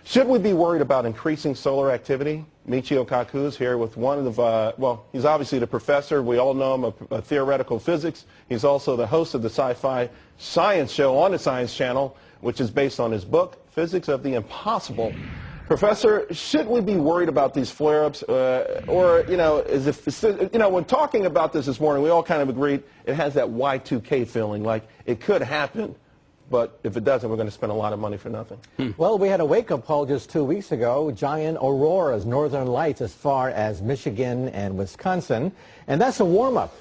Should we be worried about increasing solar activity? Michio Kaku is here with one of the, well, he's obviously the professor. We all know him of theoretical physics. He's also the host of the sci-fi science show on the Science Channel, which is based on his book, Physics of the Impossible. Professor, should we be worried about these flare-ups, or, you know, when talking about this morning, we all kind of agreed it has that Y2K feeling, like it could happen, but if it doesn't, we're going to spend a lot of money for nothing. Well, we had a wake-up call just 2 weeks ago, giant auroras, northern lights as far as Michigan and Wisconsin, and that's a warm-up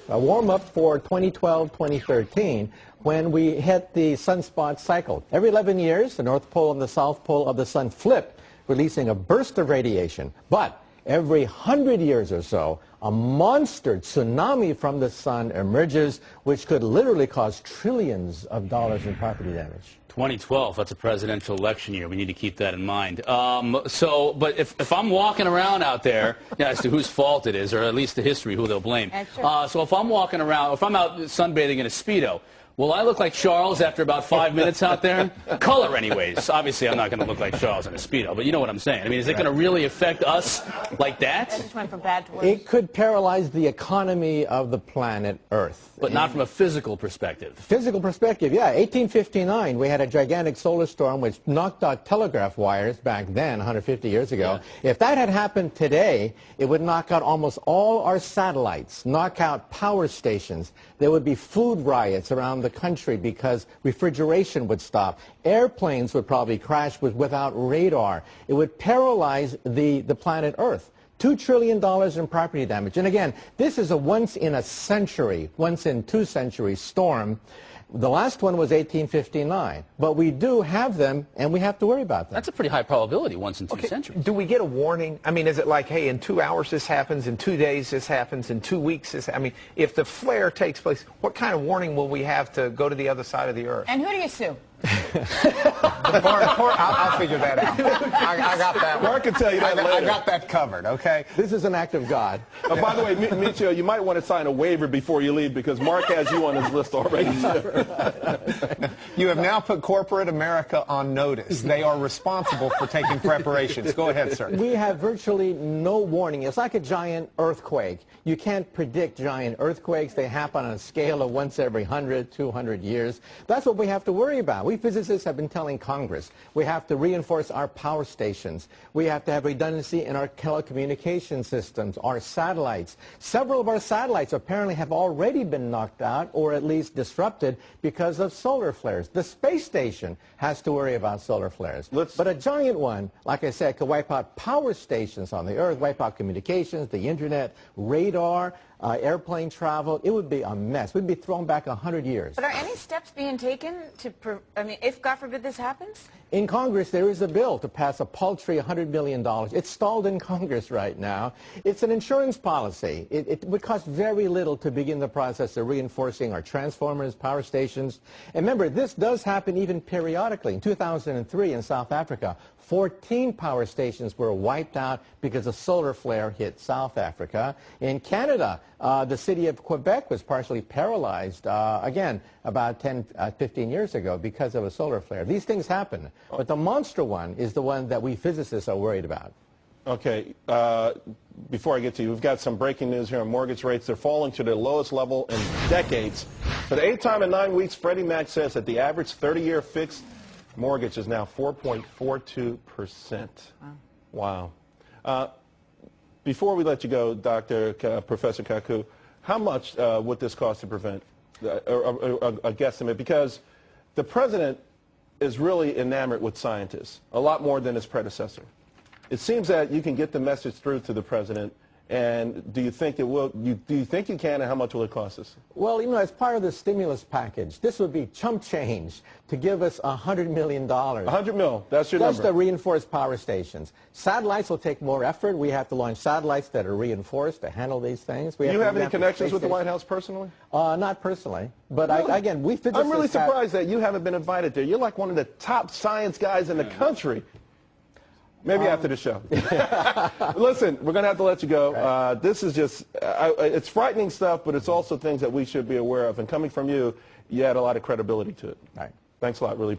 for 2012, 2013, when we hit the sunspot cycle. Every 11 years, the North Pole and the South Pole of the sun flip, releasing a burst of radiation. But every 100 years or so, a monster tsunami from the sun emerges, which could literally cause trillions of dollars in property damage. 2012, that's a presidential election year. We need to keep that in mind. But if I'm walking around out there, as to whose fault it is, or at least the history, who they'll blame. So if I'm walking around, if I'm out sunbathing in a Speedo, will I look like Charles after about 5 minutes out there? Color, anyways. Obviously, I'm not going to look like Charles in a Speedo, but you know what I'm saying. I mean, is it going to really affect us like that? That just went from bad to worse. It could paralyze the economy of the planet Earth. But not from a physical perspective. Physical perspective, yeah. 1859, we had a gigantic solar storm which knocked out telegraph wires back then, 150 years ago. Yeah. If that had happened today, it would knock out almost all our satellites, knock out power stations. There would be food riots around the country because refrigeration would stop. Airplanes would probably crash without radar. It would paralyze the planet Earth. $2 trillion in property damage. And again, this is a once-in-a-century, once-in-2-century storm. The last one was 1859, but we do have them, and we have to worry about them. That's a pretty high probability, once in 2 centuries. Do we get a warning? I mean, is it like, hey, in 2 hours this happens, in 2 days this happens, in 2 weeks this, I mean, if the flare takes place, what kind of warning will we have to go to the other side of the Earth? And who do you sue? I'll figure that out. I got that one. Mark can tell you that later. I got that covered, okay? This is an act of God. By the way, Michio, you might want to sign a waiver before you leave because Mark has you on his list already. You have now put corporate America on notice. They are responsible for taking preparations. Go ahead, sir. We have virtually no warning. It's like a giant earthquake. You can't predict giant earthquakes. They happen on a scale of once every 100, 200 years. That's what we have to worry about. We physicists have been telling Congress we have to reinforce our power stations. We have to have redundancy in our telecommunication systems, our satellites. Several of our satellites apparently have already been knocked out or at least disrupted because of solar flares. The space station has to worry about solar flares. But a giant one, like I said, could wipe out power stations on the Earth, wipe out communications, the internet, radar, airplane travel. It would be a mess. We'd be thrown back 100 years. But are any steps being taken to, I mean, if God forbid this happens? In Congress, there is a bill to pass a paltry $100 million. It's stalled in Congress right now. It's an insurance policy. It would cost very little to begin the process of reinforcing our transformers, power stations. And remember, this does happen even periodically. In 2003 in South Africa, 14 power stations were wiped out because a solar flare hit South Africa. In Canada, the city of Quebec was partially paralyzed, again, about 10, 15 years ago because of a solar flare. These things happen, but the monster one is the one that we physicists are worried about. Okay, before I get to you, we've got some breaking news here on mortgage rates. They're falling to their lowest level in decades. For the 8th time in 9 weeks, Freddie Mac says that the average 30-year fixed mortgage is now 4.42%. Wow. Before we let you go, Professor Kaku, how much would this cost to prevent a guesstimate? Because the president is really enamored with scientists, a lot more than his predecessor. It seems that you can get the message through to the president. And do you think it will? Do you think you can? And how much will it cost us? Well, you know, as part of the stimulus package, this would be chump change to give us $100 million. 100 mil. That's your number. Just to reinforce power stations. Satellites will take more effort. We have to launch satellites that are reinforced to handle these things. Do you have any connections with the White House personally? Not personally, but really? Again, we physicists. I'm really surprised that you haven't been invited there. You're like one of the top science guys in the country. Maybe after the show. Listen, we're going to have to let you go. Right. This is just, it's frightening stuff, but it's also things that we should be aware of. And coming from you, you add a lot of credibility to it. Right. Thanks a lot, really.